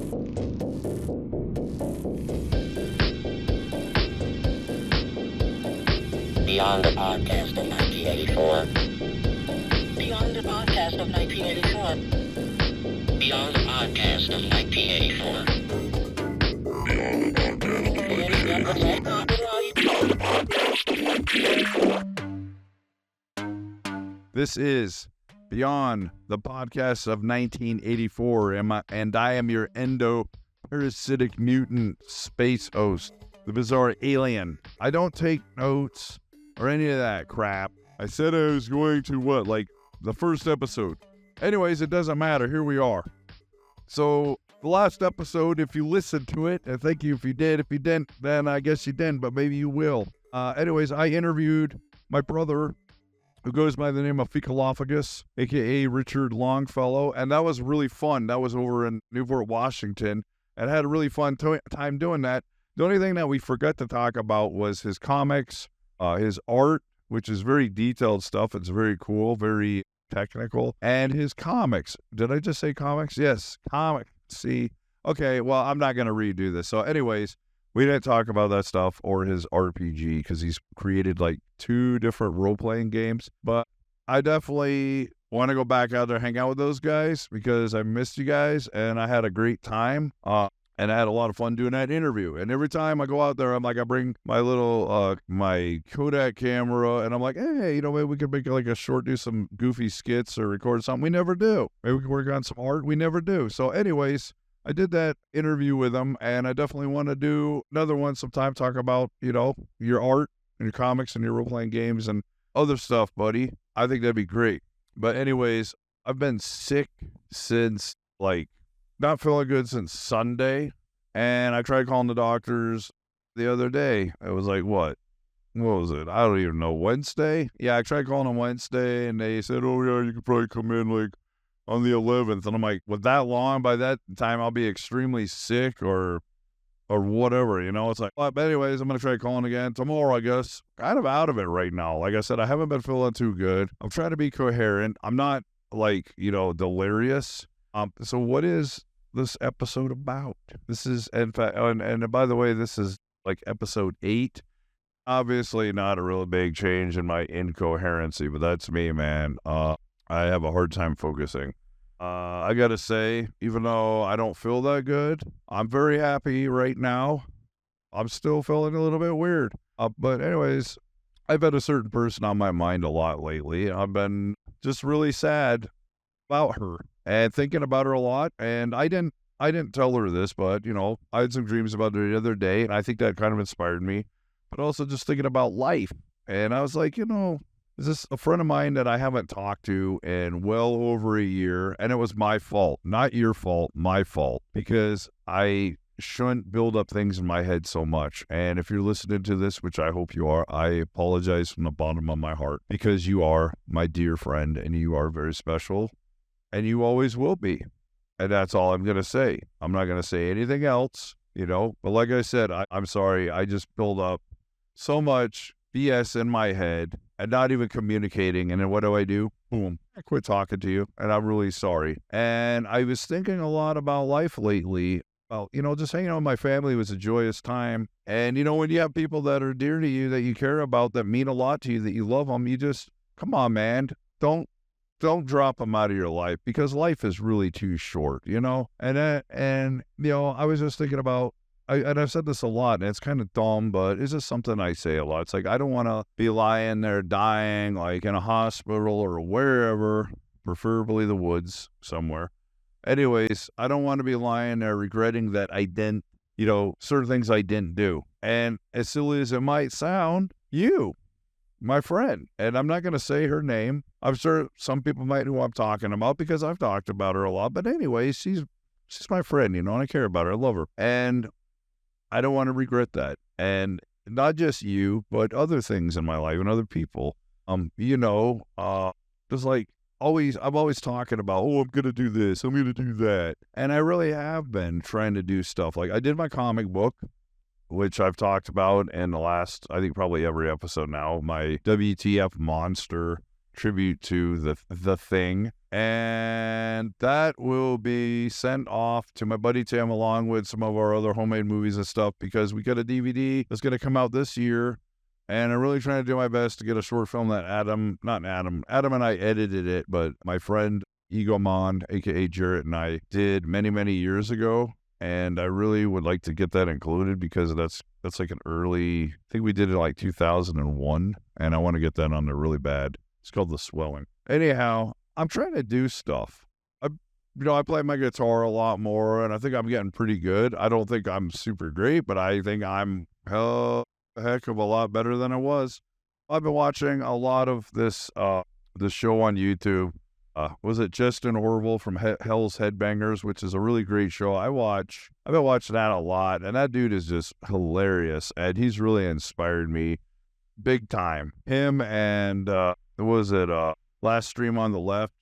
Beyond the podcast of 1984. Beyond the podcast of 1984. Beyond the podcast of 1984. This is Beyond the podcast of 1984, and I am your endo-parasitic mutant space host, the bizarre alien. I don't take notes or any of that crap. I said I was going to the first episode. Anyways, it doesn't matter. Here we are. So the last episode, if you listened to it, and thank you if you did. If you didn't, then I guess you didn't, but maybe you will. Anyways, I interviewed my brother, who goes by the name of Fecalophagus, a.k.a. Richard Longfellow, and that was really fun. That was over in Newport, Washington, and I had a really fun time doing that. The only thing that we forgot to talk about was his comics, his art, which is very detailed stuff. It's very cool, very technical, and his comics. Did I just say comics? Yes, comics. See? Okay, well, I'm not going to redo this. So anyways, we didn't talk about that stuff or his RPG because he's created 2 different role-playing games. But I definitely want to go back out there, hang out with those guys because I missed you guys and I had a great time. And I had a lot of fun doing that interview. And every time I go out there, I bring my little, my Kodak camera, and I'm like, hey, maybe we could make do some goofy skits or record something. We never do. Maybe we can work on some art. We never do. So anyways, I did that interview with him, and I definitely want to do another one sometime, talk about, your art and your comics and your role-playing games and other stuff, buddy. I think that'd be great. But anyways, I've been sick since, not feeling good since Sunday, and I tried calling the doctors the other day. It was what was it? I don't even know. Wednesday? Yeah, I tried calling them Wednesday, and they said, oh, yeah, you could probably come in, on the 11th. And I'm like, with that long, by that time, I'll be extremely sick or whatever, It's but anyways, I'm going to try calling again tomorrow, I guess. Kind of out of it right now. Like I said, I haven't been feeling too good. I'm trying to be coherent. I'm not, delirious. So what is this episode about? This is, in fact, and by the way, this is episode 8. Obviously not a really big change in my incoherency, but that's me, man. I have a hard time focusing. I gotta say, even though I don't feel that good, I'm very happy right now. I'm still feeling a little bit weird. But anyways, I've had a certain person on my mind a lot lately. I've been just really sad about her and thinking about her a lot. And I didn't tell her this, but I had some dreams about her the other day, and I think that kind of inspired me. But also just thinking about life. And I was like, is this a friend of mine that I haven't talked to in well over a year? And it was my fault, not your fault, my fault, because I shouldn't build up things in my head so much. And if you're listening to this, which I hope you are, I apologize from the bottom of my heart, because you are my dear friend and you are very special. And you always will be. And that's all I'm going to say. I'm not going to say anything else, But like I said, I'm sorry. I just build up so much BS in my head and not even communicating. And then what do? Boom. I quit talking to you. And I'm really sorry. And I was thinking a lot about life lately. Well, just hanging out with my family was a joyous time. And, when you have people that are dear to you, that you care about, that mean a lot to you, that you love them, you just, come on, man. Don't drop them out of your life, because life is really too short, And I was just thinking about, and I've said this a lot, and it's kind of dumb, but it's just something I say a lot. It's I don't want to be lying there dying, in a hospital or wherever, preferably the woods somewhere. Anyways, I don't want to be lying there regretting that I didn't, certain things I didn't do. And as silly as it might sound, you, my friend, and I'm not going to say her name. I'm sure some people might know who I'm talking about because I've talked about her a lot. But anyways, she's my friend, and I care about her. I love her. And I don't want to regret that. And not just you, but other things in my life and other people. Just I'm always talking about, I'm going to do this, I'm going to do that. And I really have been trying to do stuff. I did my comic book, which I've talked about in the last, I think probably every episode now, my WTF Monster tribute to the Thing. And that will be sent off to my buddy Tim along with some of our other homemade movies and stuff because we got a DVD that's going to come out this year. And I'm really trying to do my best to get a short film that Adam and I edited it, but my friend Egomon, aka Jarrett, and I did many, many years ago. And I really would like to get that included because that's like an early, I think we did it like 2001, and I want to get that on there really bad. It's called The Swelling. Anyhow, I'm trying to do stuff. I play my guitar a lot more, and I think I'm getting pretty good. I don't think I'm super great, but I think I'm a heck of a lot better than I was. I've been watching a lot of this show on YouTube. Was it Justin Orville from Hell's Headbangers, which is a really great show. I've been watching that a lot, and that dude is just hilarious, and he's really inspired me big time. Him and Last Stream on the Left,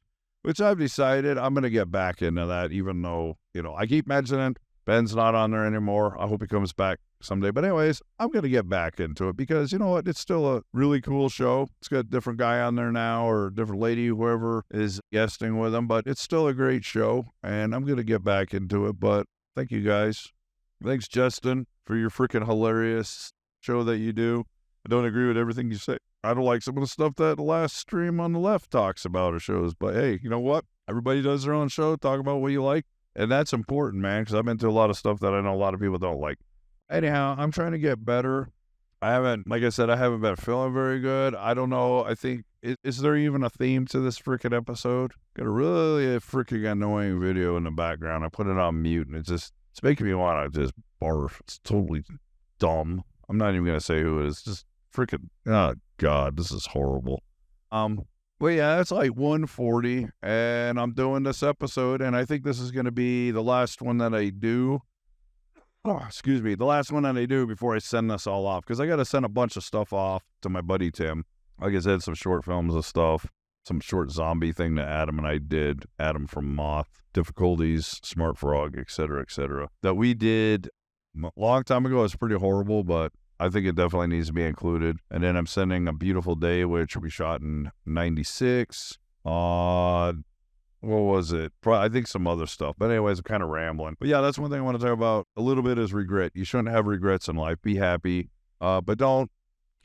which I've decided I'm going to get back into that, even though, I keep mentioning Ben's not on there anymore. I hope he comes back someday. But anyways, I'm going to get back into it because, you know what? It's still a really cool show. It's got a different guy on there now or a different lady, whoever is guesting with him. But it's still a great show, and I'm going to get back into it. But thank you guys. Thanks, Justin, for your freaking hilarious show that you do. I don't agree with everything you say. I don't like some of the stuff that the Last Stream on the Left talks about or shows. But hey, you know what? Everybody does their own show. Talk about what you like. And that's important, man, because I'm into a lot of stuff that I know a lot of people don't like. Anyhow, I'm trying to get better. Like I said, I haven't been feeling very good. I don't know. I think, is there even a theme to this freaking episode? Got a really freaking annoying video in the background. I put it on mute, and it's making me want to just barf. It's totally dumb. I'm not even going to say who it is. Just freaking, oh, God, this is horrible. Well, yeah, it's like 1:40, and I'm doing this episode, and I think this is going to be the last one that I do. Oh, excuse me, the last one that I do before I send this all off, because I got to send a bunch of stuff off to my buddy Tim. Like I said, some short films and stuff, some short zombie thing that Adam and I did, Adam from Moth, Difficulties, Smart Frog, etc., that we did a long time ago. It's pretty horrible, but I think it definitely needs to be included. And then I'm sending A Beautiful Day, which we shot in 96. What was it? I think some other stuff. But anyways, I'm kind of rambling. But yeah, that's one thing I want to talk about a little bit is regret. You shouldn't have regrets in life. Be happy. But don't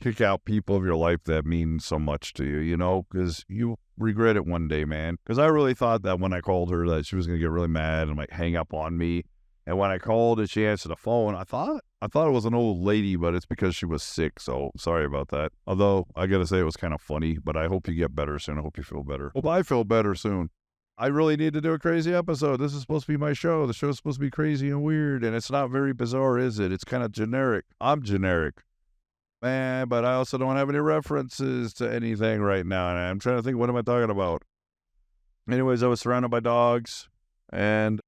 kick out people of your life that mean so much to you, because you regret it one day, man. Because I really thought that when I called her that she was going to get really mad and hang up on me. And when I called and she answered the phone, I thought it was an old lady, but it's because she was sick, so sorry about that. Although, I gotta say it was kind of funny, but I hope you get better soon. I hope you feel better. Hope I feel better soon. I really need to do a crazy episode. This is supposed to be my show. The show's supposed to be crazy and weird, and it's not very bizarre, is it? It's kind of generic. I'm generic. Man, but I also don't have any references to anything right now, and I'm trying to think, what am I talking about? Anyways, I was surrounded by dogs, and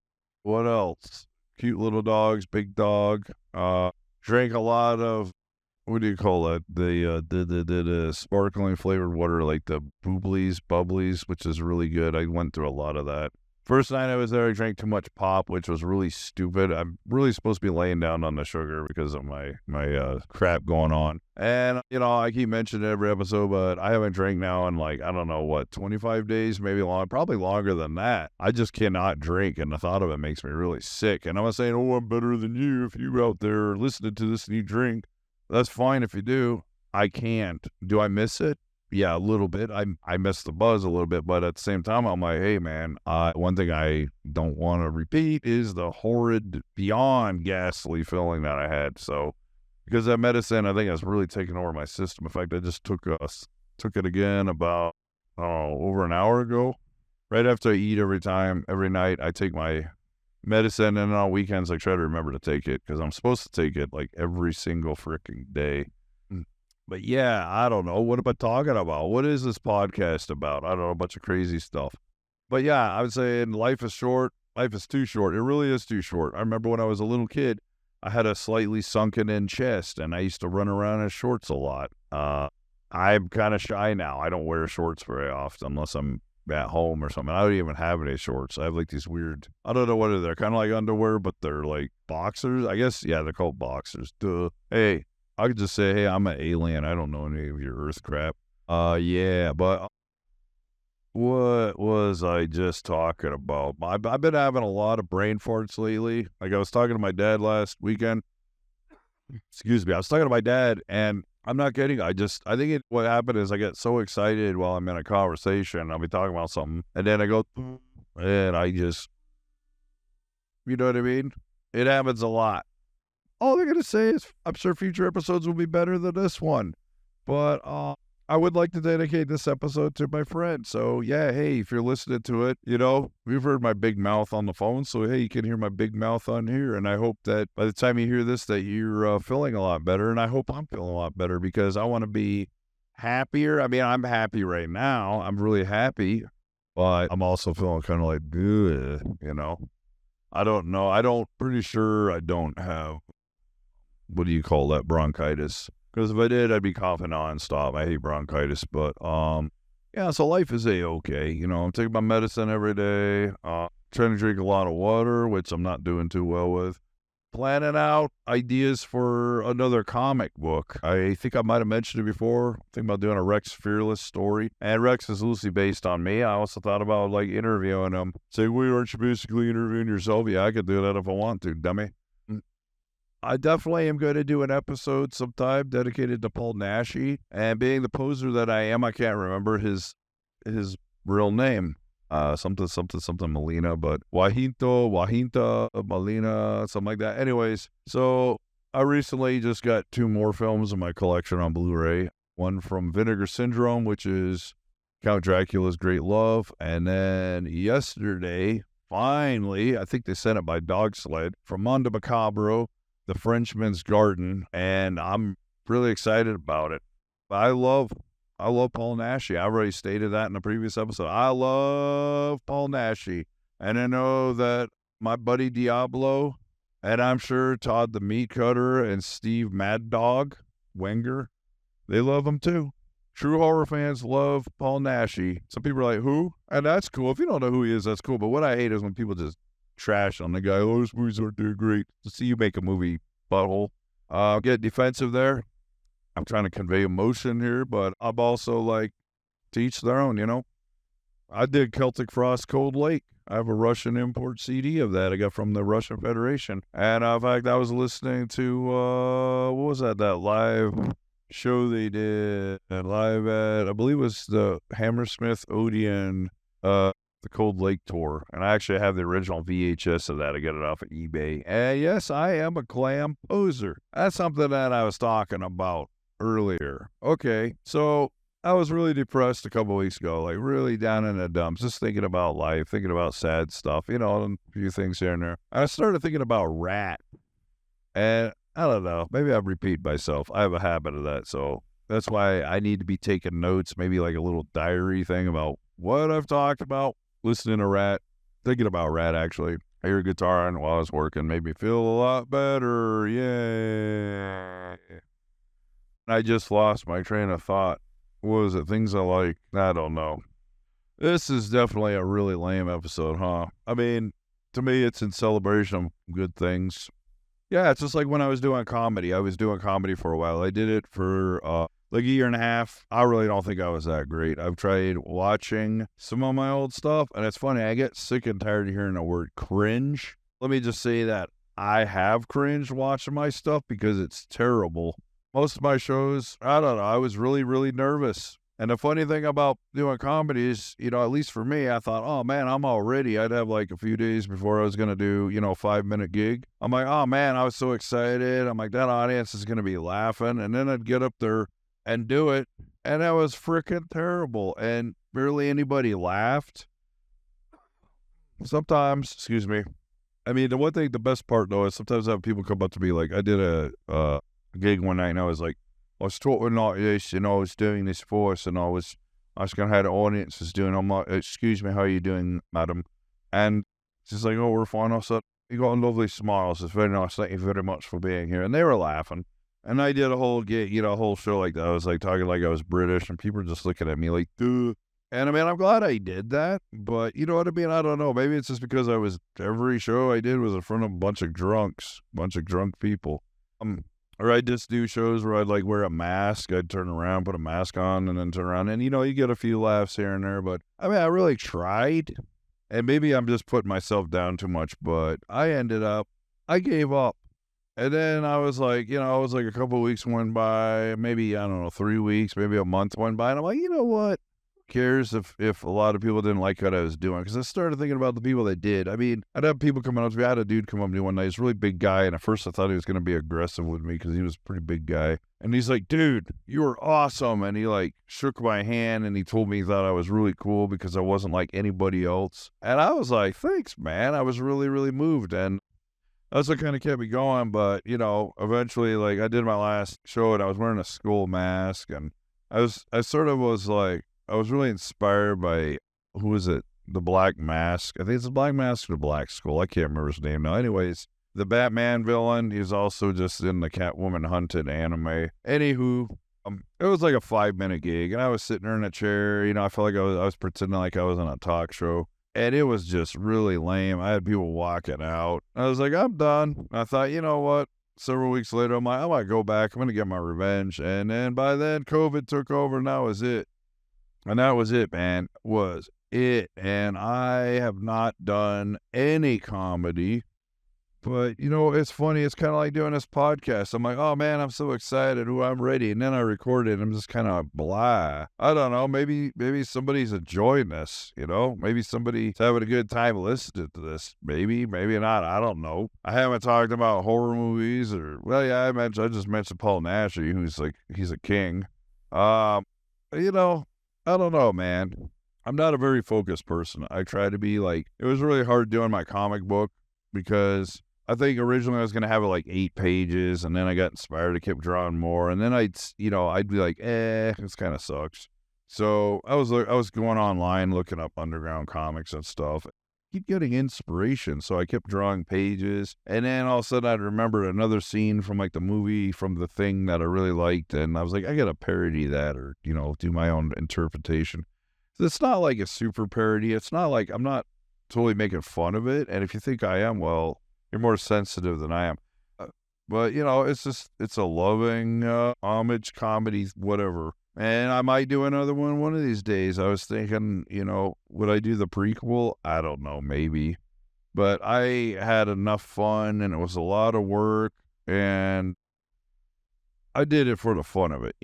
what else? Cute little dogs, big dog. Drank a lot of, what do you call it? The sparkling flavored water, like the bubblies, which is really good. I went through a lot of that. First night I was there, I drank too much pop, which was really stupid. I'm really supposed to be laying down on the sugar because of my crap going on. And, I keep mentioning it every episode, but I haven't drank now in 25 days, maybe probably longer than that. I just cannot drink, and the thought of it makes me really sick. And I'm not saying, I'm better than you if you out there listening to this and you drink. That's fine if you do. I can't. Do I miss it? Yeah, a little bit. I miss the buzz a little bit, but at the same time, I'm like, hey, man, one thing I don't want to repeat is the horrid, beyond ghastly feeling that I had. So, because that medicine, I think has really taken over my system. In fact, I just took it again about, over an hour ago. Right after I eat every night, I take my medicine, and on weekends, I try to remember to take it because I'm supposed to take it every single freaking day. But yeah, I don't know. What am I talking about? What is this podcast about? I don't know, a bunch of crazy stuff. But yeah, I would say life is short. Life is too short. It really is too short. I remember when I was a little kid, I had a slightly sunken in chest, and I used to run around in shorts a lot. I'm kind of shy now. I don't wear shorts very often unless I'm at home or something. I don't even have any shorts. I have these weird, I don't know what are they, kind of like underwear, but they're like boxers. I guess, yeah, they're called boxers. Duh. Hey. I could just say, hey, I'm an alien. I don't know any of your Earth crap. Yeah, but What was I just talking about? I've been having a lot of brain farts lately. Like I was talking to my dad last weekend. Excuse me. I was talking to my dad, and I'm not kidding. What happened is I get so excited while I'm in a conversation. I'll be talking about something, and then I go, and I just, you know what I mean? It happens a lot. All they're going to say is, I'm sure future episodes will be better than this one. But I would like to dedicate this episode to my friend. So, yeah, hey, if you're listening to it, we've heard my big mouth on the phone. So, hey, you can hear my big mouth on here. And I hope that by the time you hear this, that you're feeling a lot better. And I hope I'm feeling a lot better because I want to be happier. I mean, I'm happy right now. I'm really happy. But I'm also feeling kind of like, good, I don't know. Pretty sure I don't have, what do you call that, bronchitis? Because if I did, I'd be coughing nonstop. I hate bronchitis, but yeah. So life is okay. I'm taking my medicine every day. Trying to drink a lot of water, which I'm not doing too well with. Planning out ideas for another comic book. I think I might have mentioned it before. Thinking about doing a Rex Fearless story, and Rex is loosely based on me. I also thought about like interviewing him. Say, "Wait, aren't you basically interviewing yourself?" Yeah, I could do that if I want to, dummy. I definitely am going to do an episode sometime dedicated to Paul Naschy. And being the poser that I am, I can't remember his real name. Something Molina, but Wajinta, Molina, something like that. Anyways, so I recently just got 2 more films in my collection on Blu-ray. One from Vinegar Syndrome, which is Count Dracula's Great Love. And then yesterday, finally, I think they sent it by dog sled, from Mondo Macabro, The Frenchman's Garden, and I'm really excited about it. I love Paul Naschy. I already stated that in a previous episode. I love Paul Naschy, and I know that my buddy Diablo, and I'm sure Todd the Meat Cutter and Steve Mad Dog Wenger, they love him too. True horror fans love Paul Naschy. Some people are like, who? And that's cool. If you don't know who he is, that's cool. But what I hate is when people just trash on the guy. Oh, those movies aren't doing great. To see you make a movie, butthole. Get defensive there. I'm trying to convey emotion here, but I'm also like, to each their own, I did Celtic Frost Cold Lake. I have a Russian import CD of that I got from the Russian Federation. And in fact, I was listening to, what was that live show they did live at, I believe it was the Hammersmith Odeon, the Cold Lake tour, and I actually have the original VHS of that. I got it off of eBay. And yes, I am a glam poser. That's something that I was talking about earlier. Okay, so I was really depressed a couple weeks ago, like really down in the dumps, just thinking about life, thinking about sad stuff, and a few things here and there. I started thinking about Rat, and I don't know, maybe I repeat myself. I have a habit of that, so that's why I need to be taking notes, maybe like a little diary thing about what I've talked about. Listening to Rat, thinking about Rat, actually. I hear a guitar on while I was working, made me feel a lot better, yeah. I just lost my train of thought. What was it? Things I like? I don't know. This is definitely a really lame episode, huh? I mean, to me, it's in celebration of good things. Yeah, it's just like when I was doing comedy. I was doing comedy for a while. I did it for like a year and a half. I really don't think I was that great. I've tried watching some of my old stuff, and it's funny. I get sick and tired of hearing the word cringe. Let me just say that I have cringed watching my stuff because it's terrible. Most of my shows, I don't know, I was really, really nervous. And the funny thing about doing comedy is, at least for me, I thought, oh man, I'm all ready. I'd have like a few days before I was going to do, 5-minute gig. I'm like, oh man, I was so excited. I'm like, that audience is going to be laughing. And then I'd get up there and do it. And that was freaking terrible. And barely anybody laughed. Sometimes, excuse me. I mean, the best part though, is sometimes I have people come up to me like, I did a gig one night and I was like, I was talking like this, and I was doing this voice, and I was going to have the audiences doing, I'm like, excuse me, how are you doing, madam? And she's like, oh, we're fine. I said, you got a lovely smile. It's very nice. Thank you very much for being here. And they were laughing. And I did a whole gig, a whole show like that. I was like talking like I was British, and people were just looking at me like, duh. And I mean, I'm glad I did that, but you know what I mean? I don't know. Maybe it's just because every show I did was in front of a bunch of drunk people. Or I'd just do shows where I'd like wear a mask. I'd turn around, put a mask on, and then turn around. And, you get a few laughs here and there. But, I mean, I really tried. And maybe I'm just putting myself down too much. But I gave up. And then I was like, a couple of weeks went by. Maybe, I don't know, 3 weeks, maybe a month went by. And I'm like, you know what? Cares if a lot of people didn't like what I was doing, because I started thinking about the people that did. I mean, I'd have people coming up to me. I had a dude come up to me one night. He's a really big guy, and at first I thought he was going to be aggressive with me because he was a pretty big guy. And he's like, dude, you were awesome. And he like shook my hand, and he told me he thought I was really cool because I wasn't like anybody else. And I was like, thanks, man. I was really, really moved. And that's what kind of kept me going. But, eventually, like, I did my last show, and I was wearing a skull mask, and I was really inspired by, who was it? The Black Mask. I think it's the Black Mask or the Black Skull. I can't remember his name now. Anyways, the Batman villain, he's also just in the Catwoman Hunted anime. Anywho, it was like a 5-minute gig, and I was sitting there in a chair. I felt like I was pretending like I was on a talk show, and it was just really lame. I had people walking out. I was like, I'm done. I thought, you know what? Several weeks later, I'm like, I might go back. I'm going to get my revenge. And then by then, COVID took over, and that was it. And that was it, man. Was it. And I have not done any comedy. But, it's funny. It's kind of like doing this podcast. I'm like, oh, man, I'm so excited. Ooh, I'm ready. And then I record it. And I'm just kind of blah. I don't know. Maybe somebody's enjoying this, Maybe somebody's having a good time listening to this. Maybe not. I don't know. I haven't talked about horror movies or, well, yeah, I just mentioned Paul Nash, who's like, he's a king. I don't know, man. I'm not a very focused person. I try to be like, it was really hard doing my comic book because I think originally I was going to have it like 8 pages, and then I got inspired to keep drawing more. And then I'd be like, this kind of sucks. So I was going online looking up underground comics and stuff. Keep getting inspiration, so I kept drawing pages, and then all of a sudden I'd remember another scene from like the movie from The Thing that I really liked, and I was like, I gotta parody that, or do my own interpretation. So it's not like a super parody. It's not like I'm not totally making fun of it, and if you think I am, well, you're more sensitive than I am. But it's a loving homage comedy, whatever. And I might do another one of these days. I was thinking, would I do the prequel? I don't know, maybe. But I had enough fun, and it was a lot of work, and I did it for the fun of it,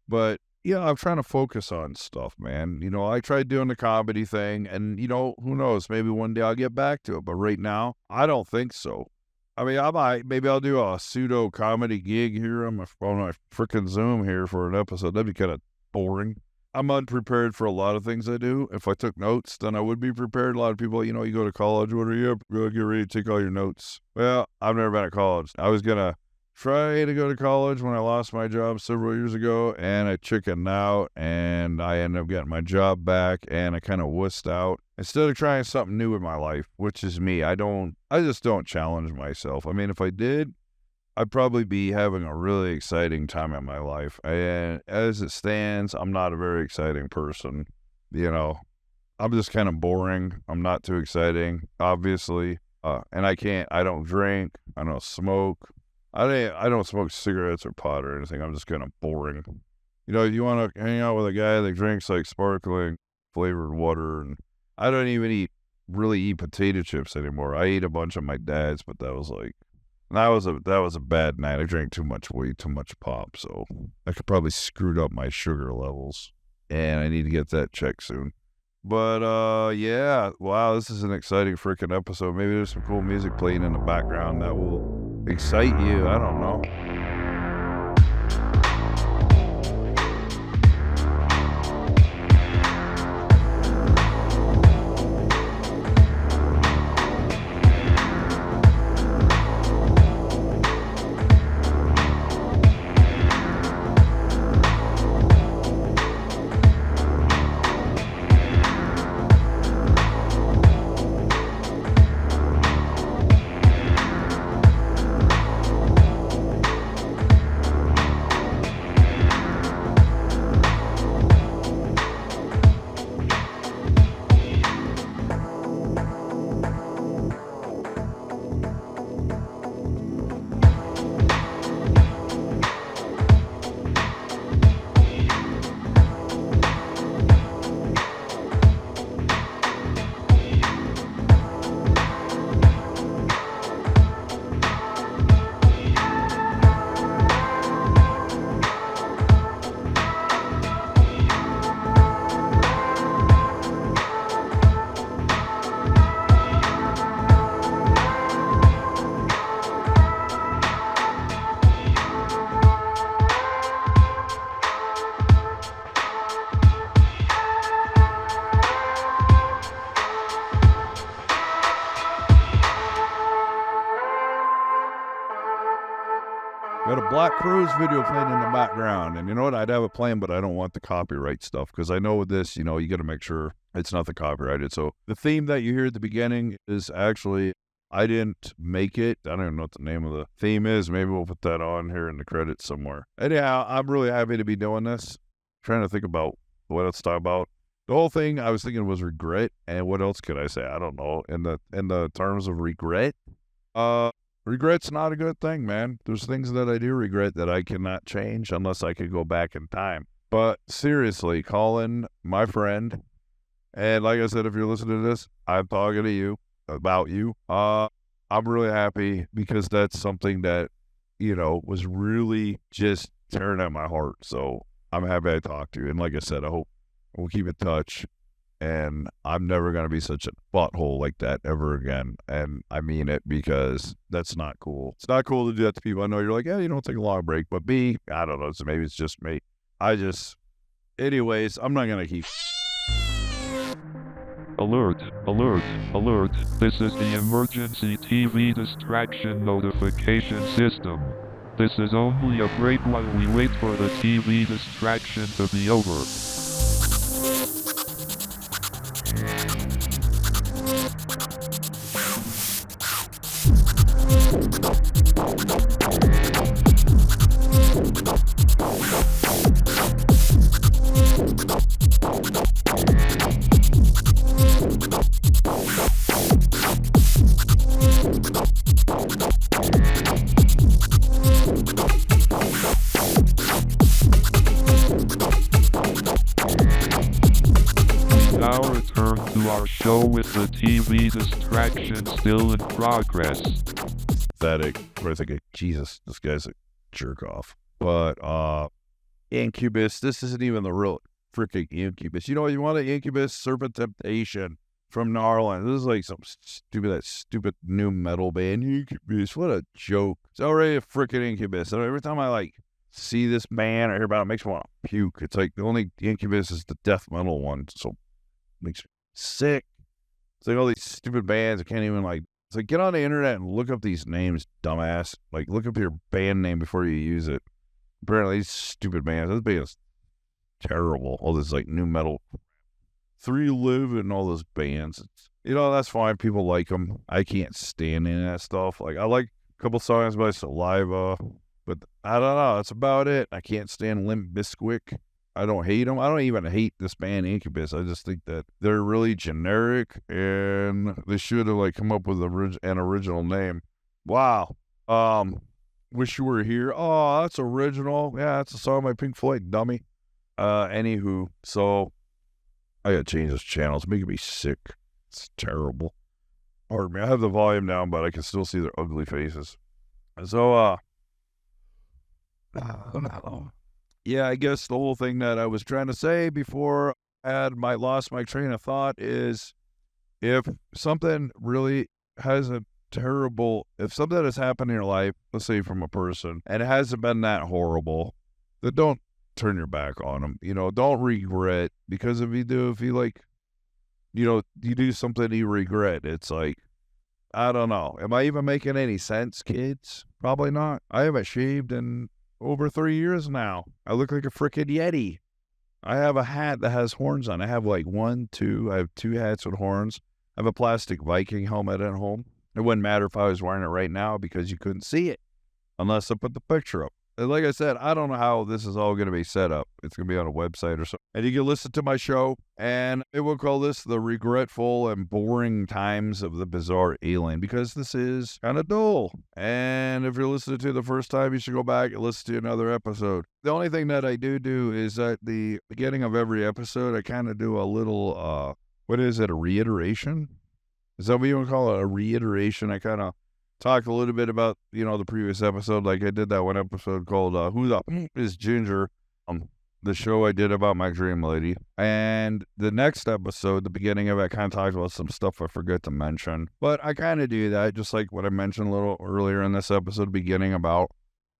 But, I'm trying to focus on stuff, man. I tried doing the comedy thing, and, who knows? Maybe one day I'll get back to it. But right now, I don't think so. I mean, maybe I'll do a pseudo comedy gig here on my freaking Zoom here for an episode. That'd be kind of boring. I'm unprepared for a lot of things I do. If I took notes, then I would be prepared. A lot of people, you go to college, what are you? Get ready to take all your notes. Well, I've never been at college. I was going to try to go to college when I lost my job several years ago, and I chickened out, and I ended up getting my job back, and I kind of wussed out. Instead of trying something new in my life, which is me, I just don't challenge myself. I mean, if I did, I'd probably be having a really exciting time in my life. And as it stands, I'm not a very exciting person. I'm just kind of boring. I'm not too exciting, obviously. And I don't drink. I don't smoke. I don't smoke cigarettes or pot or anything. I'm just kind of boring. If you want to hang out with a guy that drinks like sparkling flavored water, and I don't even really eat potato chips anymore. I ate a bunch of my dad's, but that was a bad night. I drank way too much pop, so I could probably screwed up my sugar levels, and I need to get that checked soon. But, yeah, wow, this is an exciting freaking episode. Maybe there's some cool music playing in the background that will excite you. I don't know. Got a Black Crowes video playing in the background. And you know what? I'd have it playing, but I don't want the copyright stuff. Because I know with this, you got to make sure it's not the copyrighted. So the theme that you hear at the beginning is actually, I didn't make it. I don't even know what the name of the theme is. Maybe we'll put that on here in the credits somewhere. Anyhow, I'm really happy to be doing this. I'm trying to think about what else to talk about. The whole thing I was thinking was regret. And what else could I say? I don't know. In the terms of regret, regret's not a good thing, man. There's things that I do regret that I cannot change unless I could go back in time. But seriously, Colin, my friend, and like I said, if you're listening to this, I'm talking to you about you. I'm really happy because that's something that, was really just tearing at my heart. So I'm happy I talked to you. And like I said, I hope we'll keep in touch. And I'm never going to be such a butthole like that ever again. And I mean it because that's not cool. It's not cool to do that to people. I know you're like, yeah, you don't take a long break. But B, I don't know. So maybe it's just me. Anyways, I'm not going to keep. Alert, alert, alert. This is the emergency TV distraction notification system. This is only a break while we wait for the TV distraction to be over. Now return to our show with the TV distraction still in progress. Pathetic. Where I think, Jesus, this guy's a jerk off. But Incubus, this isn't even the real freaking Incubus. You want an Incubus? Serpent Temptation from Gnarland. This is like some stupid new metal band. Incubus, what a joke. It's already a freaking Incubus. And every time I see this band or hear about it, makes me want to puke. It's like the only Incubus is the death metal one. So it makes me sick. It's like all these stupid bands. I can't even it's like, get on the internet and look up these names, dumbass. Like, look up your band name before you use it. Apparently, these stupid bands, this band is terrible. All this, new metal. 3 Live and all those bands. That's fine. People like them. I can't stand any of that stuff. I like a couple songs by Saliva, but I don't know. That's about it. I can't stand Limp Bizkit. I don't hate them. I don't even hate this band Incubus. I just think that they're really generic and they should have come up with an original name. Wow. Wish You Were Here. Oh, that's original. Yeah, that's a song by Pink Floyd, dummy. Anywho, so I gotta change this channel. It's making me sick. It's terrible. Pardon me. I have the volume down, but I can still see their ugly faces. So, yeah, I guess the whole thing that I was trying to say before I lost my train of thought is if something really has if something has happened in your life, let's say from a person, and it hasn't been that horrible, then don't turn your back on them. Don't regret, because if you do something you regret, it's I don't know. Am I even making any sense, kids? Probably not. I haven't shaved in over 3 years now. I look like a frickin' Yeti. I have a hat that has horns on. I have I have 2 hats with horns. I have a plastic Viking helmet at home. It wouldn't matter if I was wearing it right now because you couldn't see it unless I put the picture up. And like I said, I don't know how this is all going to be set up. It's going to be on a website or something. And you can listen to my show, and it will call this The Regretful and Boring Times of the Bizarre Alien, because this is kind of dull. And if you're listening to it the first time, you should go back and listen to another episode. The only thing that I do is at the beginning of every episode, I kind of do a little, a reiteration? Is that what you want to call it? A reiteration? I kind of talked a little bit about, the previous episode. I did that one episode called Who the is Ginger? The show I did about my dream lady. And the next episode, the beginning of it, I kind of talked about some stuff I forgot to mention. But I kind of do that, just like what I mentioned a little earlier in this episode, beginning about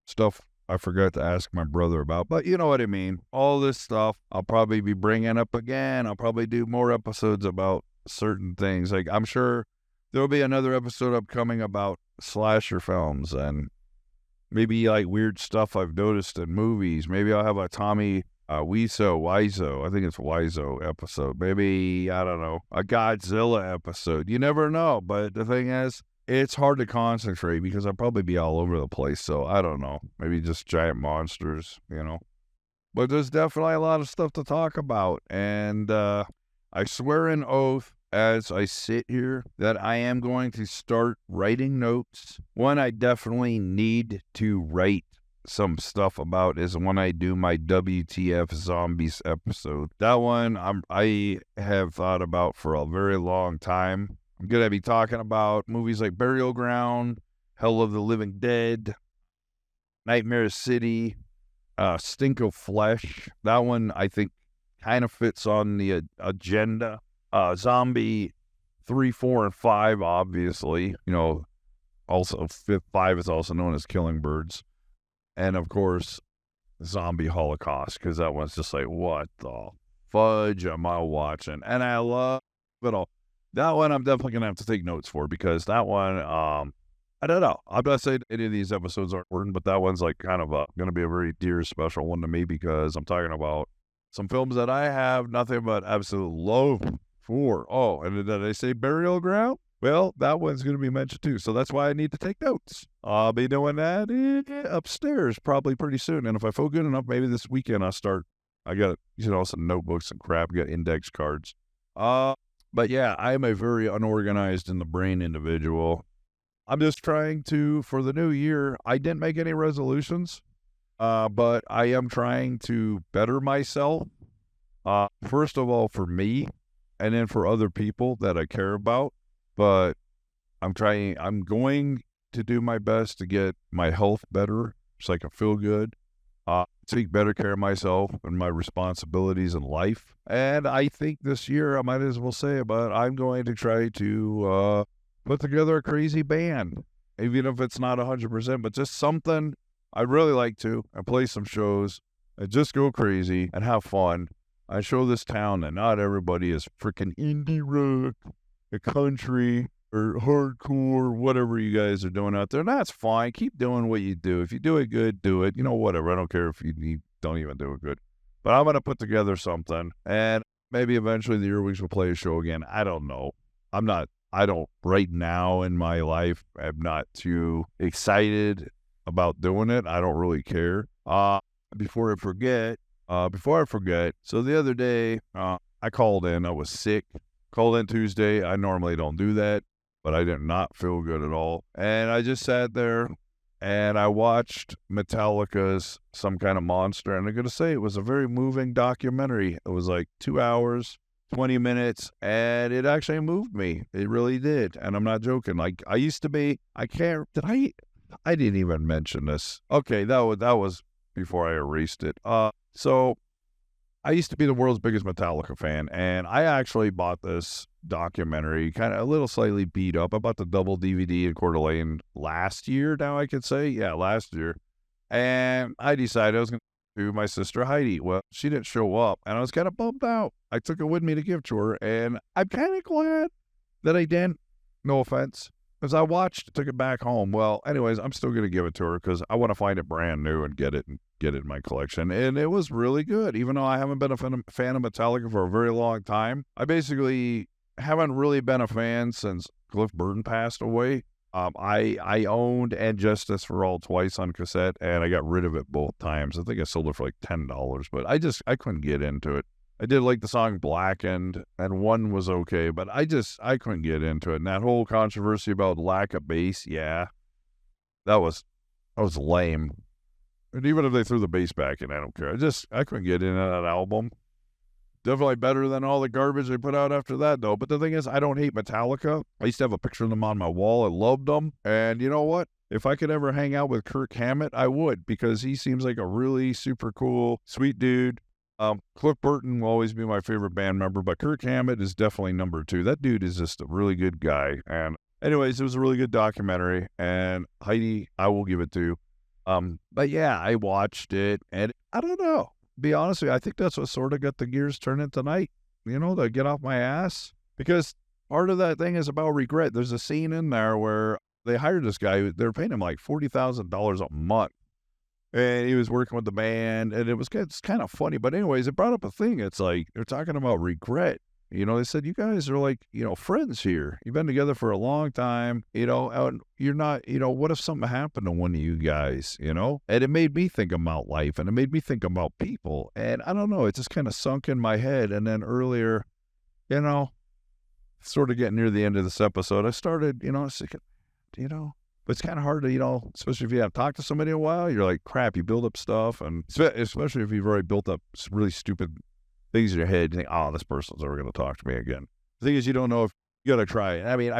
stuff I forgot to ask my brother about. But you know what I mean. All this stuff I'll probably be bringing up again. I'll probably do more episodes about certain things. I'm sure there'll be another episode upcoming about slasher films, and maybe like weird stuff I've noticed in movies. Maybe I'll have a Tommy Wiseau, I think it's Wiseau episode. Maybe, I don't know, a Godzilla episode. You never know. But the thing is, it's hard to concentrate because I'll probably be all over the place. So I don't know. Maybe just giant monsters, you know. But there's definitely a lot of stuff to talk about. And I swear an oath as I sit here that I am going to start writing notes. One I definitely need to write some stuff about is when I do my WTF Zombies episode. That one I have thought about for a very long time. I'm going to be talking about movies like Burial Ground, Hell of the Living Dead, Nightmare City, Stink of Flesh. That one I think kind of fits on the agenda. Zombie 3, 4, and 5, obviously. You know, also 5 is also known as Killing Birds. And, of course, Zombie Holocaust, because that one's just like, what the fudge am I watching? And I love it all. That one I'm definitely going to have to take notes for, because that one, I don't know. I'm not saying any of these episodes aren't important, but that one's like kind of going to be a very dear, special one to me, because I'm talking about some films that I have nothing but absolute love for. Oh, and did I say Burial Ground? Well, that one's going to be mentioned too, so that's why I need to take notes. I'll be doing that upstairs probably pretty soon, and if I feel good enough, maybe this weekend I'll start. I got, some notebooks and crap, got index cards. But yeah, I'm a very unorganized in the brain individual. I'm just trying to, for the new year, I didn't make any resolutions, but I am trying to better myself, first of all for me, and then for other people that I care about. But I'm going to do my best to get my health better so I can feel good, take better care of myself and my responsibilities in life. And I think this year, I might as well say it, but I'm going to try to put together a crazy band, even if it's not 100%, but just something I'd really like to, and play some shows and just go crazy and have fun. I show this town that not everybody is freaking indie rock, a country, or hardcore, whatever you guys are doing out there. And that's fine. Keep doing what you do. If you do it good, do it. Whatever. I don't care if you don't even do it good. But I'm going to put together something. And maybe eventually the Earwigs will play a show again. I don't know. Right now in my life, I'm not too excited about doing it. I don't really care. Before I forget, so the other day, I called in. I was sick. Called in Tuesday. I normally don't do that, but I did not feel good at all. And I just sat there and I watched Metallica's Some Kind of Monster. And I'm going to say it was a very moving documentary. It was like 2 hours, 20 minutes, and it actually moved me. It really did. And I'm not joking. Like, I used to be, I didn't even mention this. Okay, that was before I erased it. So I used to be the world's biggest Metallica fan, and I actually bought this documentary, kind of a little slightly beat up. I bought the double DVD in Coeur d'Alene last year, now I could say. Yeah, last year. And I decided I was going to do my sister Heidi. Well, she didn't show up, and I was kind of bummed out. I took it with me to give to her, and I'm kind of glad that I didn't. No offense. Because I took it back home. Well, anyways, I'm still going to give it to her because I want to find it brand new and get it in my collection. And it was really good. Even though I haven't been a fan of Metallica for a very long time, I basically haven't really been a fan since Cliff Burton passed away. I owned And Justice for All twice on cassette, and I got rid of it both times. I think I sold it for like $10, but I couldn't get into it. I did like the song Blackened, and one was okay, but I couldn't get into it. And that whole controversy about lack of bass, yeah, that was lame. And even if they threw the bass back in, I don't care. I couldn't get into that album. Definitely better than all the garbage they put out after that, though. But the thing is, I don't hate Metallica. I used to have a picture of them on my wall. I loved them. And you know what? If I could ever hang out with Kirk Hammett, I would, because he seems like a really super cool, sweet dude. Cliff Burton will always be my favorite band member, but Kirk Hammett is definitely number 2. That dude is just a really good guy. And anyways, it was a really good documentary, and Heidi, I will give it to. But yeah, I watched it, and I don't know. Be honest with you, I think that's what sort of got the gears turning tonight, to get off my ass. Because part of that thing is about regret. There's a scene in there where they hired this guy. They were paying him like $40,000 a month. And he was working with the band, and it's kind of funny. But anyways, it brought up a thing. It's like, they're talking about regret. You know, they said, you guys are like, you know, friends here. You've been together for a long time, you know, and you're not, you know, what if something happened to one of you guys, you know? And it made me think about life, and it made me think about people. And I don't know, it just kind of sunk in my head. And then earlier, you know, sort of getting near the end of this episode, I started, you know, I was thinking, you know, but it's kind of hard to, you know, especially if you haven't talked to somebody in a while, you're like, crap, you build up stuff. And especially if you've already built up really stupid things in your head, you think, oh, this person's never going to talk to me again. The thing is, you don't know if you got to try it. I mean,